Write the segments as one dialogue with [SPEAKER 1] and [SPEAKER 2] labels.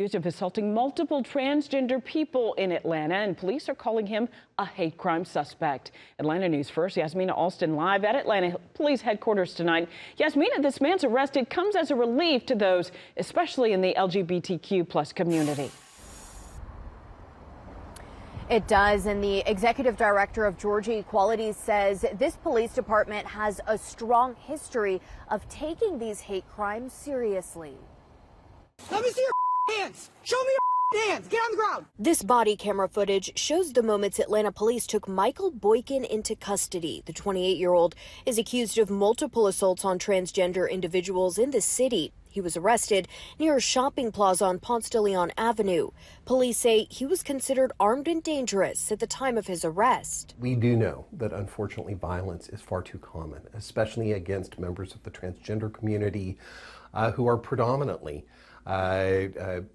[SPEAKER 1] Accused of assaulting multiple transgender people in Atlanta, and police are calling him a hate crime suspect. Atlanta News First, Yasmina Alston live at Atlanta Police Headquarters tonight. Yasmina, this man's arrest comes as a relief to those, especially in the LGBTQ+ community.
[SPEAKER 2] It does, and the executive director of Georgia Equality says this police department has a strong history of taking these hate crimes seriously.
[SPEAKER 3] Let me see your hands. Show me your hands. Get on the ground.
[SPEAKER 2] This body camera footage shows the moments Atlanta police took Michael Boykin into custody. The 28-year-old is accused of multiple assaults on transgender individuals in the city. He was arrested near a shopping plaza on Ponce de Leon Avenue. Police say he was considered armed and dangerous at the time of his arrest.
[SPEAKER 4] We do know that unfortunately violence is far too common, especially against members of the transgender community who are predominantly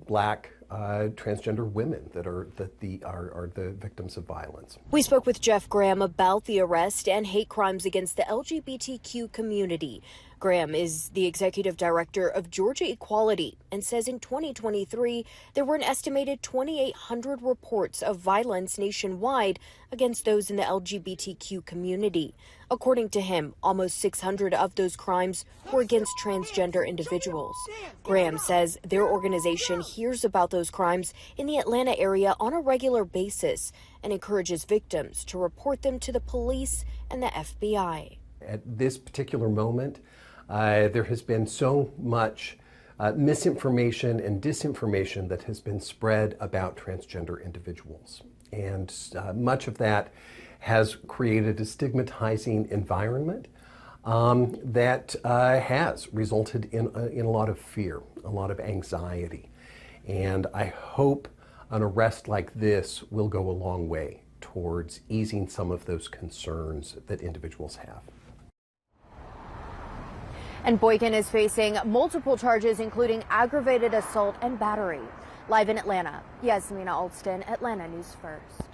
[SPEAKER 4] black transgender women that are the victims of violence.
[SPEAKER 2] We spoke with Jeff Graham about the arrest and hate crimes against the LGBTQ community. Graham is the executive director of Georgia Equality and says in 2023 there were an estimated 2,800 reports of violence nationwide against those in the LGBTQ community. According to him, almost 600 of those crimes were against transgender individuals. Graham says their organization hears about those crimes in the Atlanta area on a regular basis and encourages victims to report them to the police and the FBI.
[SPEAKER 4] At this particular moment, there has been so much misinformation and disinformation that has been spread about transgender individuals. And much of that has created a stigmatizing environment that has resulted in a lot of fear, a lot of anxiety. And I hope an arrest like this will go a long way towards easing some of those concerns that individuals have.
[SPEAKER 2] And Boykin is facing multiple charges, including aggravated assault and battery. Live in Atlanta, Yasmina Alston, Atlanta News First.